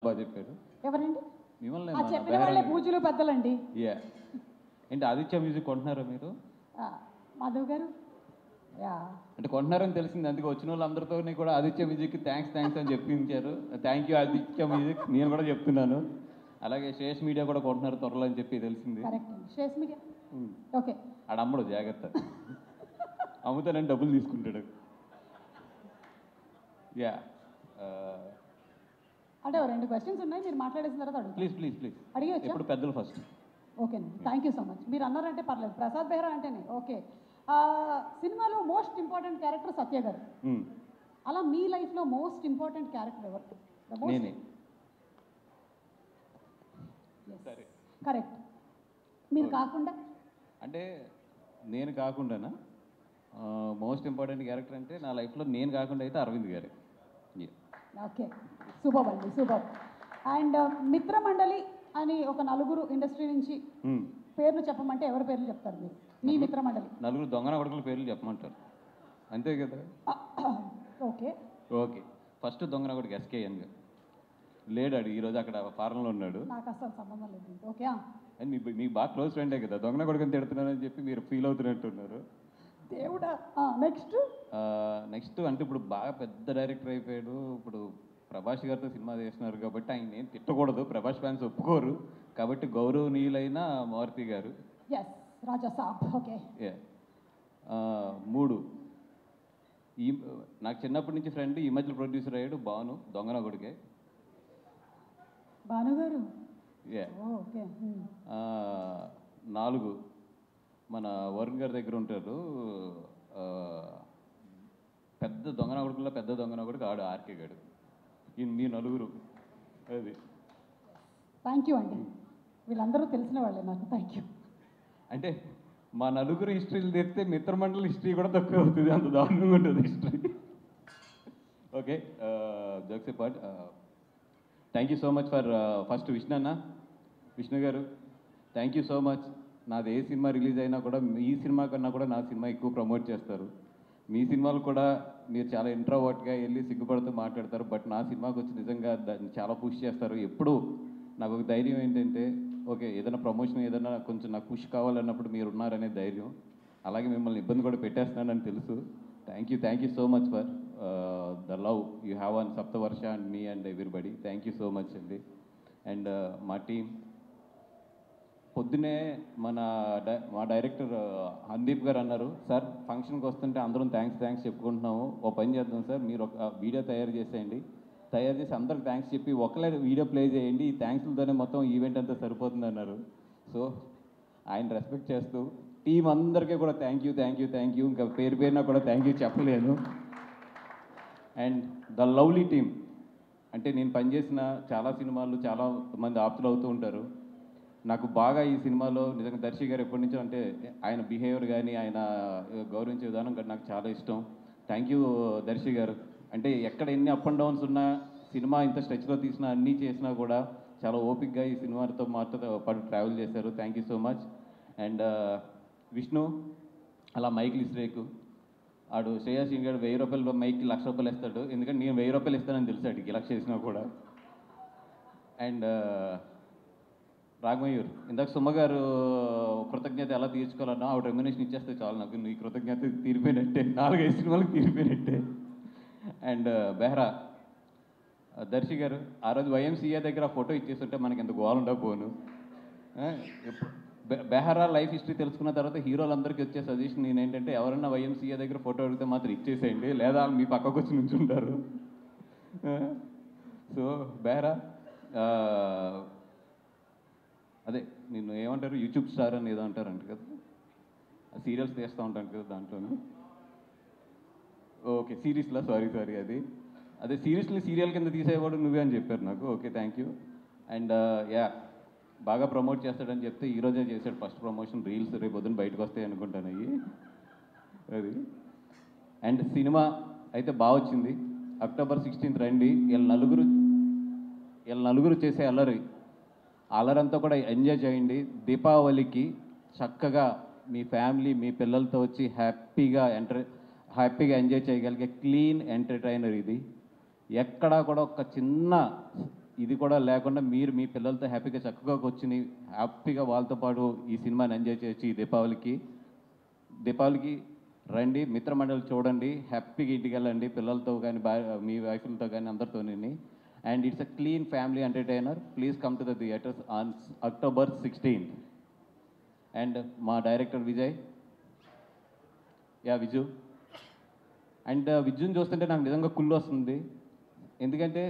బాగా చెప్పారు. ఎవరండి? మిమ్మల్ని ఆ చెప్పిన వాళ్ళే పూజలు పెద్దలండి. యా ఏంటి ఆదిత్య మ్యూజిక్ కొంటున్నారా మీరు? మాధవ్ గారు యా అంటే కొంటున్నారని తెలిసింది, అందుకే వచ్చిన వాళ్ళందరితో కూడా ఆదిత్య మ్యూజిక్ థ్యాంక్స్ అని చెప్పించారు. Thank you Aditya music. నేను కూడా చెప్తున్నాను. అలాగే శేష్ మీడియా కూడా కొంటున్నారు త్వరలో అని చెప్పి తెలిసింది. కరెక్ట్ అండి. Shesh media okay. ఆడ అమ్మడు, జాగ్రత్త. అమ్ముతానని డబ్బులు తీసుకుంటాడు. యా అంటే రెండు క్వశ్చన్స్ ఉన్నాయి, మీరు మాట్లాడేసిన తర్వాత అడుగు. ప్లీజ్ అడిగేయచ్చా? ఇప్పుడు పెద్దలు ఫస్ట్. ఓకేనండి, థ్యాంక్ యూ సో మచ్. మీరు అన్నారంటే పర్లేదు. ప్రసాద్ బెహ్రా అంటేనే ఓకే. సినిమాలో మోస్ట్ ఇంపార్టెంట్ క్యారెక్టర్ సత్య గారు. అలా మీ లైఫ్లో మోస్ట్ ఇంపార్టెంట్ క్యారెక్టర్ ఎవరు? నేనే. కరెక్ట్. మీరు కాకుండా అంటే నేను కాకుండానా? మోస్ట్ ఇంపార్టెంట్ క్యారెక్టర్ అంటే నా లైఫ్లో నేను కాకుండా అయితే అరవింద్ గారు. ఓకే, సూపర్ అండి, సూపర్. అండ్ మిత్రమండలి అని ఒక నలుగురు ఇండస్ట్రీ నుంచి పేర్లు చెప్పమంటే ఎవరి పేర్లు చెప్తారు మీరు? మీ మిత్రమండలి నలుగురు దొంగన కొడుకుల పేర్లు చెప్పమంటారు, అంతే కదా? Okay okay. ఫస్ట్ దొంగన కొడుకు ఎస్కేఎన్ గారు. లేడాడు ఈరోజు అక్కడ ఫారెన్లో ఉన్నాడు. నాకు అసలు సంబంధం లేదు. ఓకే, అండ్ మీకు బాగా క్లోజ్ ఫ్రెండే కదా, దొంగన కొడుకుని తిడుతున్నానని చెప్పి మీరు ఫీల్ అవుతున్నట్టున్నారు. దేవుడా. నెక్స్ట్ అంటే ఇప్పుడు బాగా పెద్ద డైరెక్టర్ అయిపోయాడు. ఇప్పుడు ప్రభాస్ గారితో సినిమా చేస్తున్నారు కాబట్టి ఆయన ఏం తిట్టకూడదు, ప్రభాస్ ఫ్యాన్స్ ఒప్పుకోరు కాబట్టి గౌరవనీయులైన మారుతి గారు. రాజా సాబ్. ఓకే. 3 నాకు చిన్నప్పటి నుంచి ఫ్రెండ్, ఈ మధ్యలో ప్రొడ్యూసర్ అయ్యాడు భాను, దొంగన కొడుకే. భాను గారు. 4 మన వరుణ్ గారి దగ్గర ఉంటారు, పెద్ద దొంగన కొడుకుల్లో పెద్ద దొంగన కొడుకు ఆడు ఆర్కే గాడు. మీ నలుగురు. అది థ్యాంక్ యూ అండి, వీళ్ళందరూ తెలిసిన వాళ్ళే నాకు. Thank you. అంటే మా నలుగురు హిస్టరీలు తెస్తే మిత్రమండలి హిస్టరీ కూడా తక్కువ అవుతుంది, అంత దారుణంగా ఉంటుంది history. Okay, jokes part. Thank you so much for first Vishnu గారు. Thank you so much. నాది ఏ సినిమా రిలీజ్ అయినా కూడా మీ సినిమా కన్నా కూడా నా సినిమా ఎక్కువ ప్రమోట్ చేస్తారు. మీ సినిమాలు కూడా మీరు చాలా ఇంట్రోవర్ట్గా వెళ్ళి సిగ్గుపడుతూ మాట్లాడతారు, బట్ నా సినిమాకి వచ్చి నిజంగా దాన్ని చాలా పుష్ చేస్తారు. ఎప్పుడు నాకు ఒక ధైర్యం ఏంటంటే, ఓకే ఏదైనా ప్రమోషన్ ఏదైనా కొంచెం నాకు పుష్ కావాలన్నప్పుడు మీరు ఉన్నారనే ధైర్యం. అలాగే మిమ్మల్ని ఇబ్బంది కూడా పెట్టేస్తున్నానని తెలుసు. Thank you so much for the love you have on Saptavarsha and మీ and everybody. Thank you so much అండి. అండ్ మా టీం పొద్దునే మా డైరెక్టర్ హందీప్ గారు అన్నారు, సార్ ఫంక్షన్కి వస్తుంటే అందరం థ్యాంక్స్ చెప్పుకుంటున్నాము, ఓ పని చేద్దాం సార్, మీరు ఒక వీడియో తయారు చేసేయండి, తయారు చేసి అందరికి థ్యాంక్స్ చెప్పి ఒకలే వీడియో ప్లే చేయండి, ఈ థ్యాంక్స్లతోనే మొత్తం ఈవెంట్ అంతా సరిపోతుంది అన్నారు. సో ఆయన రెస్పెక్ట్ చేస్తూ టీం అందరికీ కూడా థ్యాంక్ యూ. ఇంకా పేరున కూడా థ్యాంక్ యూ చెప్పలేను. అండ్ ద లవ్లీ టీమ్, అంటే నేను పనిచేసిన చాలా సినిమాలు చాలా మంది ఆప్తులు అవుతూ ఉంటారు. నాకు బాగా ఈ సినిమాలో నిజంగా దర్శి గారు ఎప్పటి నుంచో, అంటే ఆయన బిహేవియర్ కానీ ఆయన గౌరవించే విధానం కానీ నాకు చాలా ఇష్టం. థ్యాంక్ యూ దర్శి గారు. అంటే ఎక్కడ ఎన్ని అప్ అండ్ డౌన్స్ ఉన్నా, సినిమా ఇంత స్ట్రెచ్లో తీసినా అన్నీ చేసినా కూడా చాలా ఓపిక్గా ఈ సినిమాతో మాతో పాటు ట్రావెల్ చేశారు. Thank you so much. And Vishnu అలా మైక్లు ఇస్రేకు ఆడు శ్రేయాసీన్ గారు 1000 రూపాయలు మైక్కి 1,00,000 రూపాయలు ఇస్తాడు, ఎందుకంటే నేను 1000 రూపాయలు ఇస్తానని తెలుసు అడిగి 1,00,000 చేసినా కూడా. అండ్ రాఘమయూర్, ఇందాక సుమ్మ గారు కృతజ్ఞత ఎలా తీర్చుకోవాలన్నా ఆవిడ రెమ్యునేషన్ ఇచ్చేస్తే చాలు, నాకు నీ కృతజ్ఞత తీరిపోయినట్టే, 4-5 సినిమాలకు తీరిపోయినట్టే. అండ్ బెహ్రా దర్శి గారు, ఆ రోజు వైఎంసీఏ దగ్గర ఫోటో ఇచ్చేస్తుంటే మనకి ఎంత గోల్ ఉండకపోను. బెహ్రా లైఫ్ హిస్టరీ తెలుసుకున్న తర్వాత హీరోలందరికీ వచ్చే సజెషన్ నేనేంటంటే, ఎవరన్నా వైఎంసీఏ దగ్గర ఫోటో అడిగితే మాత్రం ఇచ్చేసేయండి, లేదా మీ పక్కకు వచ్చి నుంచుంటారు. సో బెహ్రా అదే నిన్ను ఏమంటారు, యూట్యూబ్ స్టార్ అని ఏదో అంటారంట కదా, సీరియల్స్ తీస్తూ ఉంటాను కదా దాంట్లోనే. ఓకే, సిరీస్లో సారీ అదే సిరీస్ని సీరియల్ కింద తీసేవాడు నువ్వే అని చెప్పారు నాకు. Okay, thank you. అండ్ బాగా ప్రమోట్ చేస్తాడని చెప్తే ఈరోజే చేశాడు ఫస్ట్ ప్రమోషన్. రీల్స్ రేపు పొద్దున బయటకు వస్తాయి అనుకుంటాను అవి. అది అండ్ సినిమా అయితే బాగా వచ్చింది. అక్టోబర్ 16th రండి. వీళ్ళ నలుగురు చేసే అల్లరంతా కూడా ఎంజాయ్ చేయండి. దీపావళికి చక్కగా మీ ఫ్యామిలీ మీ పిల్లలతో వచ్చి హ్యాపీగా ఎంజాయ్ చేయగలిగే క్లీన్ ఎంటర్టైనర్ ఇది. ఎక్కడా కూడా ఒక చిన్న ఇది కూడా లేకుండా మీరు మీ పిల్లలతో హ్యాపీగా చక్కగా కూర్చుని హ్యాపీగా వాళ్ళతో పాటు ఈ సినిమాని ఎంజాయ్ చేయొచ్చు ఈ దీపావళికి రండి, మిత్రమండలి చూడండి, హ్యాపీగా ఇంటికి వెళ్ళండి పిల్లలతో కానీ మీ వైఫ్లతో కానీ అందరితోని. And it's a clean family entertainer. Please come to the theatres on October 16th. And మా డైరెక్టర్ విజయ్, విజు. అండ్ విజుని చూస్తుంటే నాకు నిజంగా కుళ్ళు వస్తుంది. ఎందుకంటే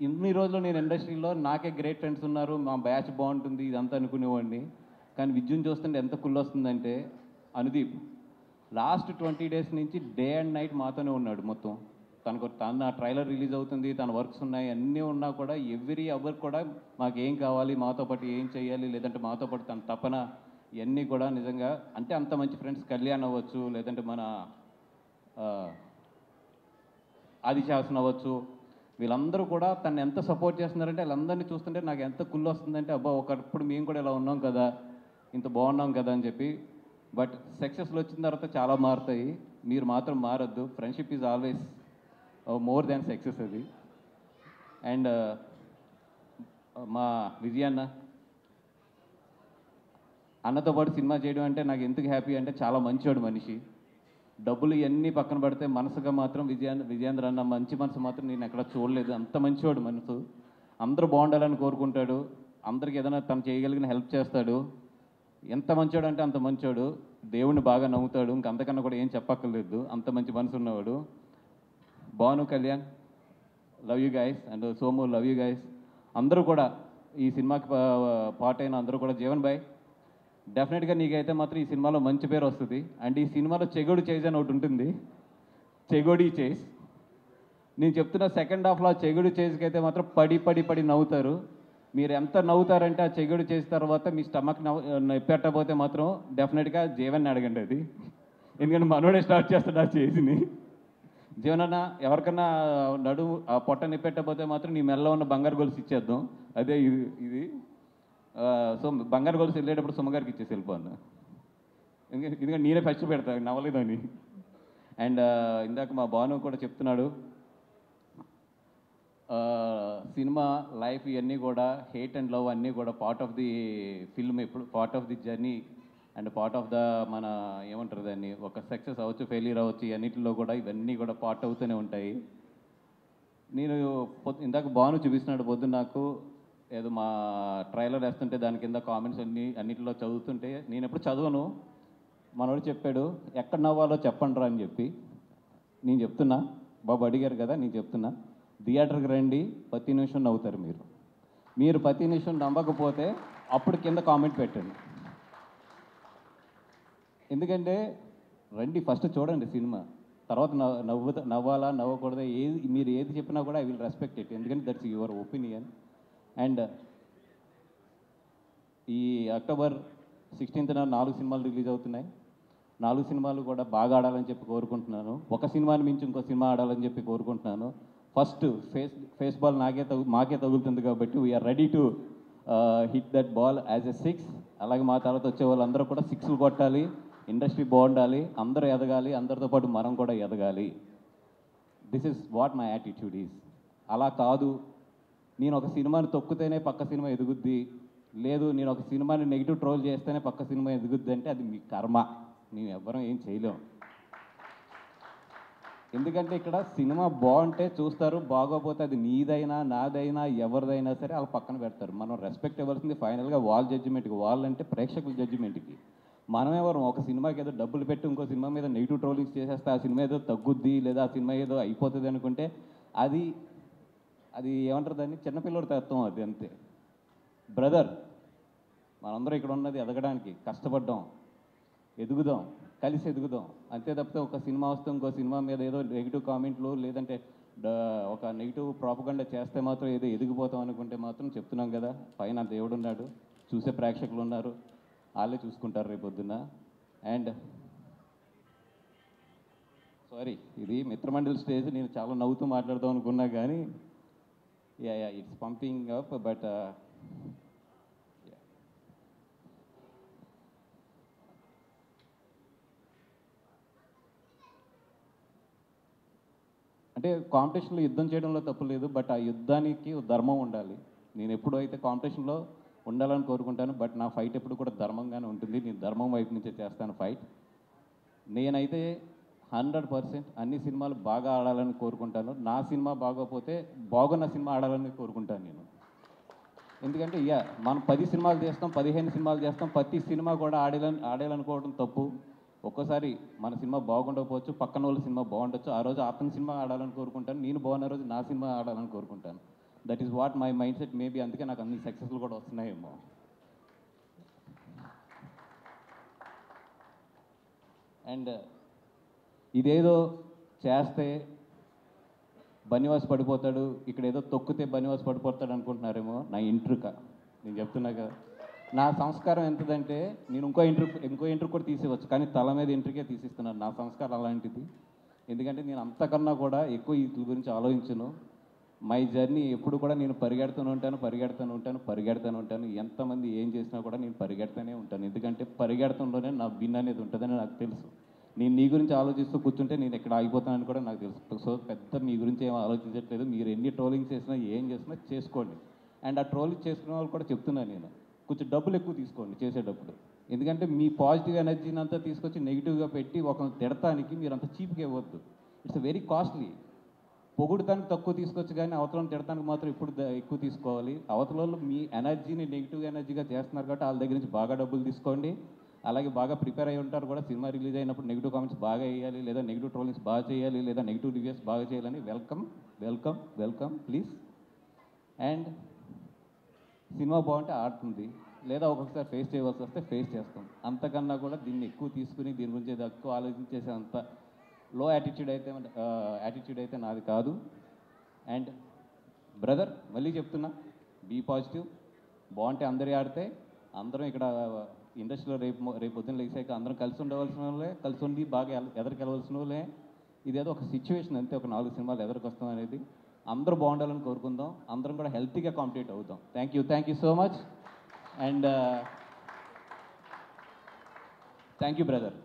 ఇన్ని రోజులు నేను ఇండస్ట్రీలో నాకే గ్రేట్ ఫ్రెండ్స్ ఉన్నారు, మా బ్యాచ్ బాగుంటుంది ఇదంతా అనుకునేవాడిని. కానీ విజుని చూస్తుంటే ఎంత కుళ్ళు వస్తుందంటే, అనుదీప్ లాస్ట్ 20 days నుంచి డే అండ్ నైట్ మాతోనే ఉన్నాడు మొత్తం. తన ట్రైలర్ రిలీజ్ అవుతుంది, తన వర్క్స్ ఉన్నాయి, అన్నీ ఉన్నా కూడా ఎవ్రీ అవర్ కూడా మాకేం కావాలి, మాతో పాటు ఏం చేయాలి, లేదంటే మాతో పాటు తన తపన, ఇవన్నీ కూడా నిజంగా అంటే అంత మంచి ఫ్రెండ్స్. కళ్యాణ్ అవ్వచ్చు, లేదంటే మన ఆదిశాసన్ అవ్వచ్చు, వీళ్ళందరూ కూడా తను ఎంత సపోర్ట్ చేస్తున్నారంటే వీళ్ళందరినీ చూస్తుంటే నాకు ఎంత కుళ్ళు వస్తుందంటే, అబ్బా ఒకప్పుడు మేము కూడా ఇలా ఉన్నాం కదా, ఇంత బాగున్నాం కదా అని చెప్పి. బట్ సక్సెస్లు వచ్చిన తర్వాత చాలా మారుతాయి, మీరు మాత్రం మారద్దు. Friendship is always more than success అది. అండ్ మా విజయన్న అన్నతో పాటు సినిమా చేయడం అంటే నాకు ఎందుకు హ్యాపీ అంటే, చాలా మంచివాడు మనిషి. డబ్బులు ఇవన్నీ పక్కన పెడితే మనసుగా మాత్రం విజయేంద్ర అన్న మంచి మనసు మాత్రం నేను ఎక్కడ చూడలేదు. అంత మంచివాడు మనసు, అందరూ బాగుండాలని కోరుకుంటాడు, అందరికి ఏదైనా తను చేయగలిగిన హెల్ప్ చేస్తాడు. ఎంత మంచోడు అంటే అంత మంచోడు, దేవుణ్ణి బాగా నమ్ముతాడు, ఇంకంతకన్నా కూడా ఏం చెప్పక్కర్లేదు, అంత మంచి మనసు ఉన్నవాడు. Bhanu, Kalyan, love you guys. And Somu, love you guys. అందరూ కూడా ఈ సినిమాకి పార్ట్ అయిన అందరూ కూడా, జీవన్ బాయ్ డెఫినెట్గా నీకైతే మాత్రం ఈ సినిమాలో మంచి పేరు వస్తుంది. అండ్ ఈ సినిమాలో చెగోడి చేజ్ అని ఒకటి ఉంటుంది, చెగోడి చేజ్. నేను చెప్తున్న సెకండ్ హాఫ్లో చెగోడి చేజ్కి అయితే మాత్రం పడి నవ్వుతారు. మీరు ఎంత నవ్వుతారంటే ఆ చెగోడి చేసిన తర్వాత మీ స్టమక్ నొప్పెట్టకపోతే మాత్రం డెఫినెట్గా జీవన్ని అడగండి అది, ఎందుకంటే మనోడే స్టార్ట్ చేస్తాడు ఆ చేజ్ని. జీవనన్న ఎవరికన్నా నడుము ఆ పొట్ట నిప్పెట్టకపోతే మాత్రం నీ మెల్ల ఉన్న బంగారు గొలుసు ఇచ్చేద్దాం, అదే ఇది. సో బంగారు గొలుసు వెళ్ళేటప్పుడు సుమ్మగారికి ఇచ్చేసి వెళ్ళిపోను, ఎందుకంటే నేనే ఫస్ట్ పెడతాను నవ్వలేదని. అండ్ ఇందాక మా భాను కూడా చెప్తున్నాడు, సినిమా లైఫ్ ఇవన్నీ కూడా హేట్ అండ్ లవ్ అన్నీ కూడా పార్ట్ ఆఫ్ ది ఫిల్మ్, ఎప్పుడు part of the journey and part of the మన ఏమంటారు దాన్ని, ఒక సక్సెస్ అవ్వచ్చు, ఫెయిల్యూర్ అవ్వచ్చు, అన్నింటిలో కూడా ఇవన్నీ కూడా పార్ట్ అవుతూనే ఉంటాయి. నేను ఇందాక భాను చూపిస్తున్నాడు పొద్దున్న నాకు, ఏదో మా ట్రైలర్ వేస్తుంటే దాని కింద కామెంట్స్ అన్నింటిలో చదువుతుంటే, నేను ఎప్పుడు చదవను, మనోడు చెప్పాడు ఎక్కడ నవ్వాలో చెప్పండి రా అని చెప్పి. నేను చెప్తున్నా, బాబు అడిగారు కదా, నేను చెప్తున్నా, థియేటర్కి రండి, ప్రతి నిమిషం నవ్వుతారు మీరు ప్రతి నిమిషం నవ్వకపోతే అప్పుడు కింద కామెంట్ పెట్టండి. ఎందుకంటే రండి, ఫస్ట్ చూడండి సినిమా, తర్వాత నవ్వాలా నవ్వకూడదా మీరు ఏది చెప్పినా కూడా ఐ విల్ రెస్పెక్ట్ ఇట్, ఎందుకంటే దట్స్ యువర్ ఒపీనియన్. అండ్ ఈ October 16th 4 సినిమాలు రిలీజ్ అవుతున్నాయి. 4 సినిమాలు కూడా బాగా ఆడాలని చెప్పి కోరుకుంటున్నాను. ఒక సినిమాని మించి ఇంకో సినిమా ఆడాలని చెప్పి కోరుకుంటున్నాను. ఫస్ట్ ఫేస్ బాల్ మాకే తగులుతుంది కాబట్టి we are ready to hit that ball as a 6. అలాగే మా తర్వాత వచ్చే వాళ్ళందరూ కూడా 6లు కొట్టాలి, ఇండస్ట్రీ బాగుండాలి, అందరూ ఎదగాలి, అందరితో పాటు మనం కూడా ఎదగాలి. This is what my attitude is. అలా కాదు నేను ఒక సినిమాని తొక్కితేనే పక్క సినిమా ఎదుగుద్ది, లేదు నేను ఒక సినిమాని నెగిటివ్ ట్రోల్ చేస్తేనే పక్క సినిమా ఎదుగుద్ది అంటే అది మీ కర్మ, మేము ఎవ్వరం ఏం చేయలేం. ఎందుకంటే ఇక్కడ సినిమా బాగుంటే చూస్తారు, బాగోపోతే అది నీదైనా నాదైనా ఎవరిదైనా సరే అలా పక్కన పెడతారు. మనం రెస్పెక్ట్ ఇవ్వాల్సింది ఫైనల్గా వాళ్ళ జడ్జిమెంట్కి, వాళ్ళంటే ప్రేక్షకుల జడ్జిమెంట్కి. మనమెవరం ఒక సినిమాకి ఏదో డబ్బులు పెట్టి ఇంకో సినిమా మీద నెగిటివ్ ట్రోలింగ్స్ చేసేస్తే ఆ సినిమా ఏదో తగ్గుద్ది, లేదా ఆ సినిమా ఏదో అయిపోతుంది అనుకుంటే అది ఏమంటారు దాన్ని, చిన్నపిల్లడి తత్వం అది, అంతే. బ్రదర్, మనందరం ఇక్కడ ఉన్నది ఎదగడానికి, కష్టపడ్డాం, ఎదుగుదాం, కలిసి ఎదుగుదాం, అంతే తప్పితే ఒక సినిమా వస్తే ఇంకో సినిమా మీద ఏదో నెగిటివ్ కామెంట్లు లేదంటే ఒక నెగిటివ్ ప్రాపగండా చేస్తే మాత్రం ఏదో ఎదిగిపోతాం అనుకుంటే మాత్రం చెప్తున్నాం కదా, పైన దేవుడు ఉన్నాడు, చూసే ప్రేక్షకులు ఉన్నారు, వాళ్ళే చూసుకుంటారు రేపొద్దున. అండ్ సారీ, ఇది మిత్రమండలి స్టేజ్, నేను చాలా నవ్వుతూ మాట్లాడదాం అనుకున్నా కానీ ఇట్స్ పంపింగ్ అప్, బట్ అంటే కాంపిటీషన్లో యుద్ధం చేయడంలో తప్పు లేదు, బట్ ఆ యుద్ధానికి ధర్మం ఉండాలి. నేను ఎప్పుడు అయితే కాంపిటీషన్లో ఉండాలని కోరుకుంటాను, బట్ నా ఫైట్ ఎప్పుడు కూడా ధర్మంగానే ఉంటుంది. నేను ధర్మం వైపు నుంచే చేస్తాను ఫైట్. నేనైతే 100% అన్ని సినిమాలు బాగా ఆడాలని కోరుకుంటాను. నా సినిమా బాగోకపోతే బాగున్న సినిమా ఆడాలని కోరుకుంటాను నేను. ఎందుకంటే మనం 10 సినిమాలు చేస్తాం, 15 సినిమాలు చేస్తాం, ప్రతి సినిమా కూడా ఆడాలనుకోవడం తప్పు. ఒక్కోసారి మన సినిమా బాగుండకపోవచ్చు, పక్కన వాళ్ళ సినిమా బాగుండొచ్చు. ఆ రోజు అతని సినిమా ఆడాలని కోరుకుంటాను, నేను బాగున్న రోజు నా సినిమా ఆడాలని కోరుకుంటాను. That is what my mind set. Maybe అందుకే నాకు అన్ని సక్సెస్లు కూడా వస్తున్నాయేమో. అండ్ ఇదేదో చేస్తే బనివాస్ పడిపోతాడు, ఇక్కడ ఏదో తొక్కితే బనివాస్ పడిపోతాడు అనుకుంటున్నారేమో. నా ఇంట్రుక నేను చెప్తున్నా కదా, నా సంస్కారం ఎంతదంటే నేను ఇంకో ఇంట్రుక్ కూడా తీసేవచ్చు, కానీ తల మీద ఇంట్రుకే తీసిస్తున్నాను. నా సంస్కారం అలాంటిది. ఎందుకంటే నేను అంతకన్నా కూడా ఎక్కువ వీటి గురించి ఆలోచించను. మై జర్నీ ఎప్పుడు కూడా నేను పరిగెడుతూనే ఉంటాను. ఎంతమంది ఏం చేసినా కూడా నేను పరిగెడుతూనే ఉంటాను. ఎందుకంటే పరిగెడుతుండేనే నా విన్ అనేది ఉంటుందని నాకు తెలుసు. నేను నీ గురించి ఆలోచిస్తూ కూర్చుంటే నేను ఎక్కడ ఆగిపోతానని కూడా నాకు తెలుసు. సో పెద్ద మీ గురించి ఏం ఆలోచించట్లేదు. మీరు ఎన్ని ట్రోలింగ్ చేసినా ఏం చేసినా చేసుకోండి. అండ్ ఆ ట్రోలింగ్ చేసుకునే వాళ్ళు కూడా చెప్తున్నాను నేను, కొంచెం డబ్బులు ఎక్కువ తీసుకోండి చేసేటప్పుడు. ఎందుకంటే మీ పాజిటివ్ ఎనర్జీని అంతా తీసుకొచ్చి నెగిటివ్గా పెట్టి ఒకరిని తిడటానికి మీరు అంత చీప్గా ఇవ్వద్దు. It's very costly. పొగుడుతానికి తక్కువ తీసుకొచ్చి కానీ అవతలను తిడటానికి మాత్రం ఇప్పుడు ఎక్కువ తీసుకోవాలి. అవతలలో మీ ఎనర్జీని నెగిటివ్ ఎనర్జీగా చేస్తున్నారు కాబట్టి వాళ్ళ దగ్గర నుంచి బాగా డబ్బులు తీసుకోండి. అలాగే బాగా ప్రిపేర్ అయి ఉంటారు కూడా. సినిమా రిలీజ్ అయినప్పుడు నెగిటివ్ కామెంట్స్ బాగా వేయాలి, లేదా నెగిటివ్ ట్రోలింగ్స్ బాగా చేయాలి, లేదా నెగిటివ్ రివ్యూస్ బాగా చేయాలని వెల్కమ్ ప్లీజ్. అండ్ సినిమా బాగుంటే ఆడుతుంది, లేదా ఒక్కొక్కసారి ఫేస్ చేయవలసి వస్తే ఫేస్ చేస్తాం. అంతకన్నా కూడా దీన్ని ఎక్కువ తీసుకుని దీని గురించి ఎక్కువ ఆలోచించేసే అంత లో యాటిట్యూడ్ అయితే నాది కాదు. అండ్ బ్రదర్ మళ్ళీ చెప్తున్నా, బీ పాజిటివ్. బాగుంటే అందరి ఆడితే అందరం ఇక్కడ ఇండస్ట్రీలో రేపు పొద్దున్న లేచాక అందరం కలిసి ఉండవలసిన వాళ్ళే, కలిసి ఉండి బాగా ఎదరికెళ్ళవలసిన వాళ్ళే. ఇదేదో ఒక సిచ్యువేషన్ అంతే, ఒక 4 సినిమాలు ఎదరికి వస్తాం అనేది. అందరూ బాగుండాలని కోరుకుందాం, అందరం కూడా హెల్తీగా కాంపిటేట్ అవుతాం. Thank you so much. And thank you brother.